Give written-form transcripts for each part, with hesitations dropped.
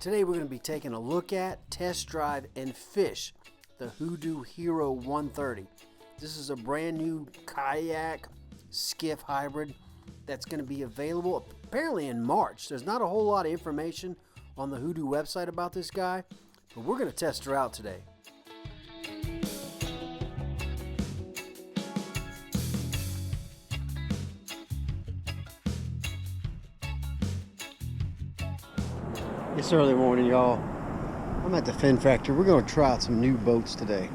Today we're going to be taking a look at, test drive, and fish the HOODOO Hero 130. This is a brand new kayak skiff hybrid that's going to be available apparently in March. There's not a whole lot of information on the HOODOO website about this guy, but we're going to test her out today. It's early morning, y'all. I'm at the Fin Factory. We're going to try out some new boats today.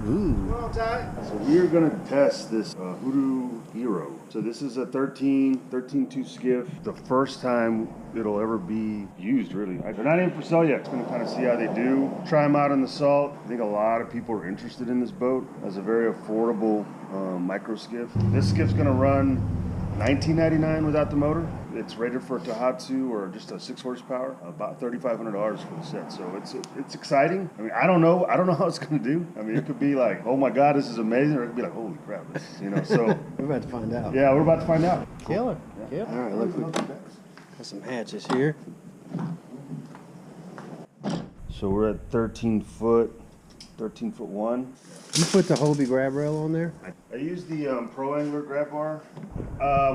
Ooh. Well, Ty, so we're going to test this HOODOO Hero. So this is a 13.2 skiff. The first time it'll ever be used, really. They're not in for sale yet. It's going to kind of see how they do. Try them out on the salt. I think a lot of people are interested in this boat as a very affordable micro skiff. This skiff's going to run $19.99 without the motor. It's rated for a Tohatsu or just a 6 horsepower, about $3,500 for the set. So it's exciting. I mean, I don't know how it's going to do. I mean, it could be like, oh my God, this is amazing, or it could be like, holy crap, So we're about to find out. Yeah, we're about to find out. Killer. Yeah. All right, look, got some hatches here. So we're at 13 foot 1. You put the Hobie grab rail on there? I used the Pro Angler grab bar.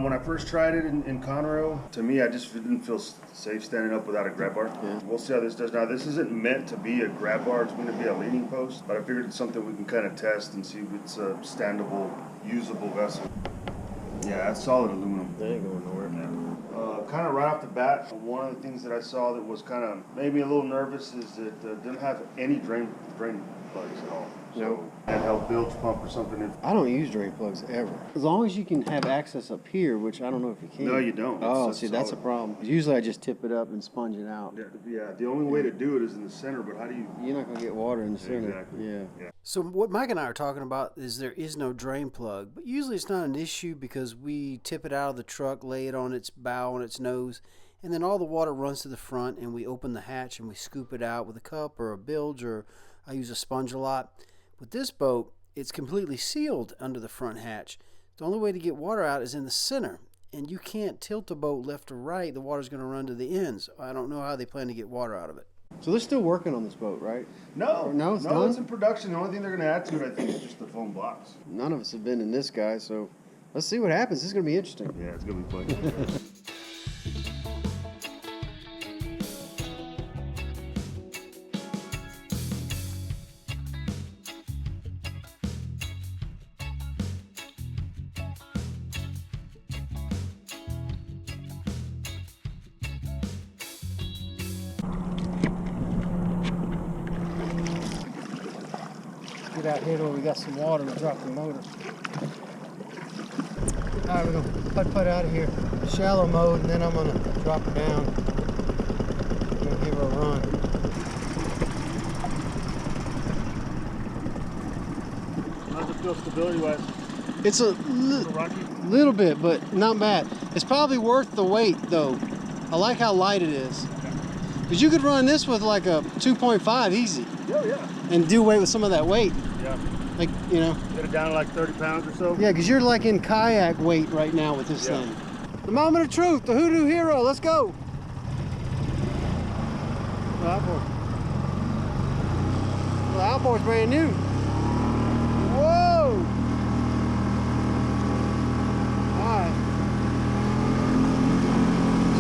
When I first tried it in Conroe, to me, I just didn't feel safe standing up without a grab bar. Yeah. We'll see how this does. Now, this isn't meant to be a grab bar. It's meant to be a leaning post, but I figured it's something we can kind of test and see if it's a standable, usable vessel. Yeah, that's solid aluminum. They ain't going nowhere. Yeah. Kind of right off the bat, one of the things that I saw that was kind of made me a little nervous is that it didn't have any drain plugs at all. So handheld bilge pump or something. I don't use drain plugs ever. As long as you can have access up here, which I don't know if you can. No, you don't. Oh, see, that's a problem. Usually I just tip it up and sponge it out. Yeah, the only way to do it is in the center, but how do you... You're not going to get water in the center. Exactly. Yeah. So what Mike and I are talking about is there is no drain plug, but usually it's not an issue because we tip it out of the truck, lay it on its bow, on its nose, and then all the water runs to the front, and we open the hatch and we scoop it out with a cup or a bilge, or I use a sponge a lot. With this boat, it's completely sealed under the front hatch. The only way to get water out is in the center, and you can't tilt the boat left or right. The water's going to run to the ends. I don't know how they plan to get water out of it. So they're still working on this boat, right? No, it's done? It's in production. The only thing they're going to add to it, I think, is just the foam blocks. None of us have been in this guy, so let's see what happens. This is going to be interesting. Yeah, it's going to be fun. Get out here where we got some water and drop the motor. All right, we're gonna putt out of here, shallow mode, and then I'm gonna drop her down. I'm gonna give her a run. How's it feel stability-wise? It's a little bit, but not bad. It's probably worth the weight, though. I like how light it is. Because you could run this with like a 2.5 easy. Oh, yeah. And do away with some of that weight. Yeah. Like, you know. Get it down to like 30 pounds or so. Yeah, because you're like in kayak weight right now with this thing. The moment of truth, the HOODOO Hero, let's go. The outboard. Well, the outboard's brand new. Whoa! All right.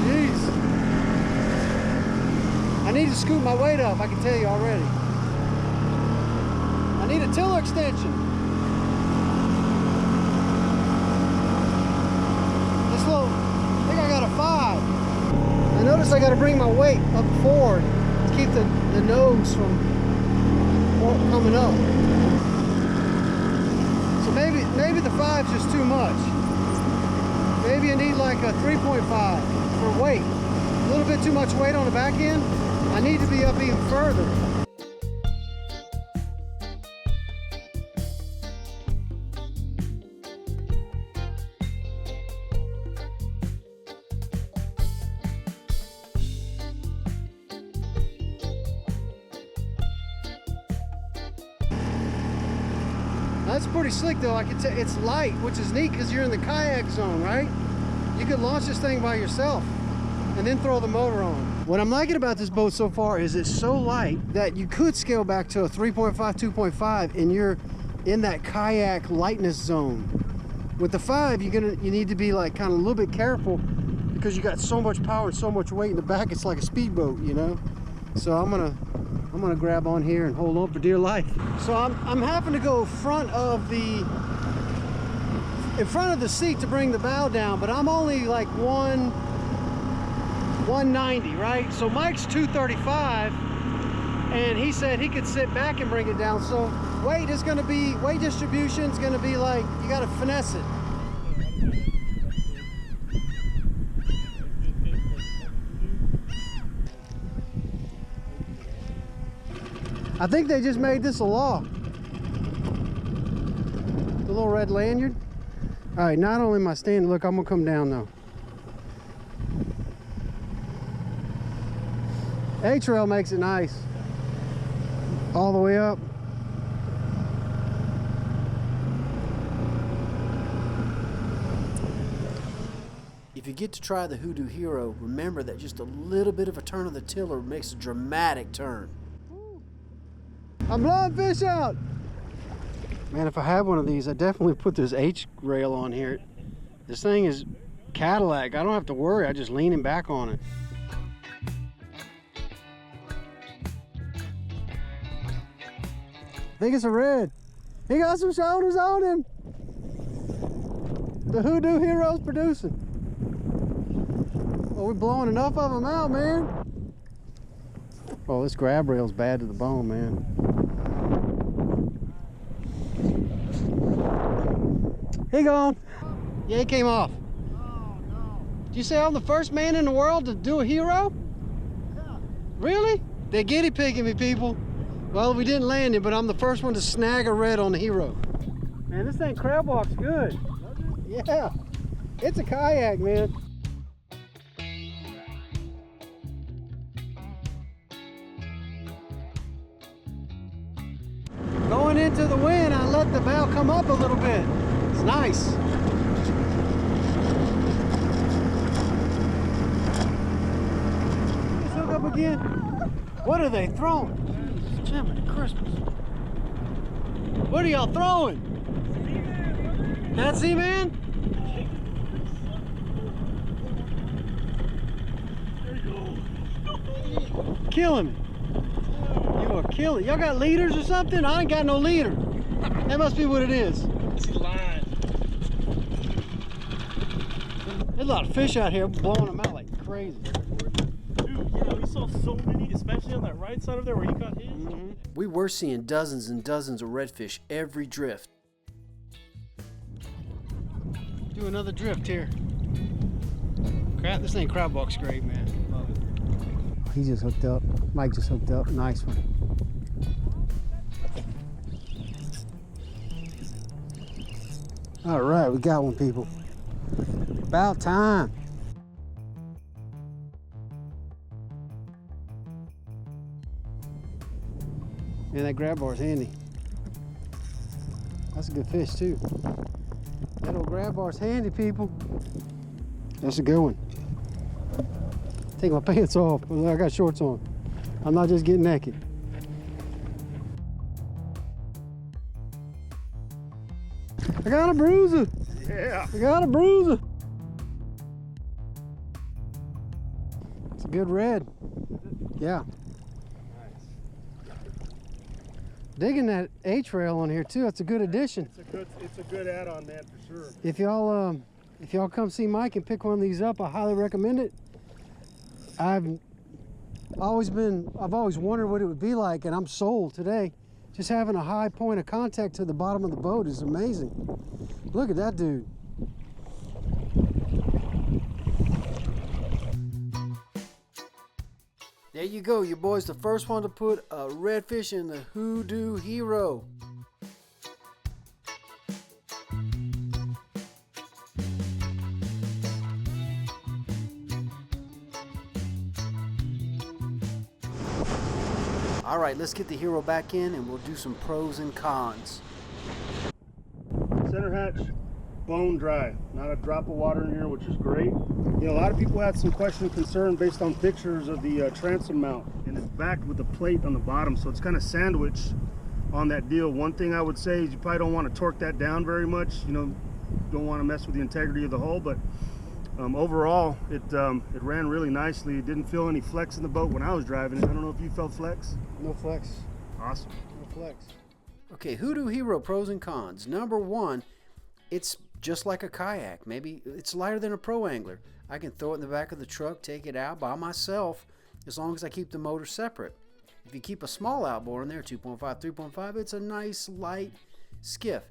Jeez. I need to scoop my weight up, I can tell you already. I need a tiller extension. This little, I think I got a 5. I notice I got to bring my weight up forward to keep the nose from coming up. So maybe the 5's just too much. Maybe I need like a 3.5 for weight. A little bit too much weight on the back end. I need to be up even further. That's pretty slick though. I can tell it's light, which is neat because you're in the kayak zone, right? You could launch this thing by yourself. and then throw the motor on. What I'm liking about this boat so far is it's so light that you could scale back to a 3.5, 2.5, and you're in that kayak lightness zone. With the 5, you need to be like kind of a little bit careful because you got so much power and so much weight in the back. It's like a speedboat, you know. So I'm gonna grab on here and hold on for dear life. So I'm having to go in front of the seat to bring the bow down, but I'm only like 190, right? So Mike's 235, and he said he could sit back and bring it down. So weight distribution is gonna be like, you gotta finesse it. I think they just made this a law. The little red lanyard. All right, not only am I standing, look, I'm gonna come down though. A-Trail makes it nice. All the way up. If you get to try the HOODOO Hero, remember that just a little bit of a turn of the tiller makes a dramatic turn. I'm blowing fish out! Man, if I had one of these, I'd definitely put this H-rail on here. This thing is Cadillac. I don't have to worry. I just lean him back on it. I think it's a red. He got some shoulders on him. The HOODOO Hero's producing. Oh, we're blowing enough of them out, man. Oh, this grab rail's bad to the bone, man. He gone. Yeah, he came off. Oh, no. Did you say I'm the first man in the world to do a hero? Yeah. Really? They're guinea pigging me, people. Well, we didn't land him, but I'm the first one to snag a red on the hero. Man, this thing crab walks good. Yeah. It's a kayak, man. Going into the wind, I let the bow come up a little bit. It's nice. Let's hook up again. What are they throwing? Jiminy Christmas. What are y'all throwing? That Seaman? Killing me. You are killing. Y'all got leaders or something? I ain't got no leader. That must be what it is. It's a line. There's a lot of fish out here blowing them out like crazy. Dude, yeah, we saw so many, especially on that right side of there where you got hit. We were seeing dozens and dozens of redfish every drift. Do another drift here. Crap, this thing crab walks great, man. Love it. He just hooked up. Mike just hooked up. Nice one. All right, we got one, people. About time. Man, that grab bar's handy. That's a good fish too. That old grab bar's handy, people. That's a good one. Take my pants off. I got shorts on. I'm not just getting naked. I got a bruiser. Yeah. I got a bruiser. It's a good red. Yeah. Digging that H-rail on here too. That's a good addition. It's a good add-on, man, for sure. If y'all come see Mike and pick one of these up, I highly recommend it. I've always wondered what it would be like, and I'm sold today. Just having a high point of contact to the bottom of the boat is amazing. Look at that dude. There you go, your boy's the first one to put a redfish in the HOODOO Hero. All right, let's get the Hero back in and we'll do some pros and cons. Center hatch bone dry. Not a drop of water in here, which is great. You know, a lot of people had some question and concern based on pictures of the transom mount, and it's backed with a plate on the bottom, so it's kind of sandwiched on that deal. One thing I would say is you probably don't want to torque that down very much. You know, don't want to mess with the integrity of the hull, but overall it ran really nicely. It didn't feel any flex in the boat when I was driving it. I don't know if you felt flex. No flex. Awesome. No flex. Okay, Hoodoo Hero pros and cons. Number one, it's just like a kayak. Maybe it's lighter than a pro angler. I can throw it in the back of the truck, take it out by myself, as long as I keep the motor separate. If you keep a small outboard in there, 2.5, 3.5, it's a nice light skiff.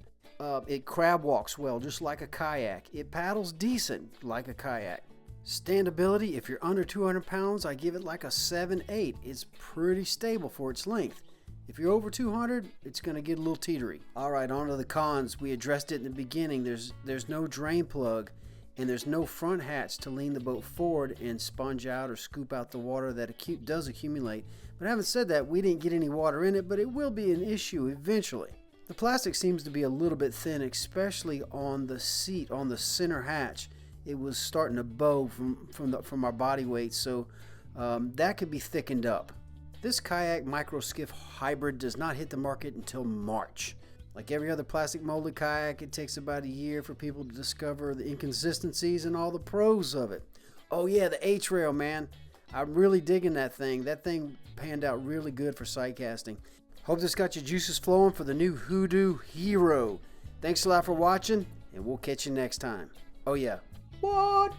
It crab walks well, just like a kayak. It paddles decent, like a kayak. Standability, if you're under 200 pounds, I give it like a 7-8. It's pretty stable for its length. If you're over 200, it's going to get a little teetery. All right, on to the cons. We addressed it in the beginning. There's no drain plug, and there's no front hatch to lean the boat forward and sponge out or scoop out the water that does accumulate. But having said that, we didn't get any water in it, but it will be an issue eventually. The plastic seems to be a little bit thin, especially on the seat, on the center hatch. It was starting to bow from our body weight, so that could be thickened up. This kayak micro skiff hybrid does not hit the market until March. Like every other plastic molded kayak, it takes about a year for people to discover the inconsistencies and all the pros of it. Oh yeah, the H-rail, man. I'm really digging that thing. That thing panned out really good for sight casting. Hope this got your juices flowing for the new Hoodoo Hero. Thanks a lot for watching, and we'll catch you next time. Oh yeah. What?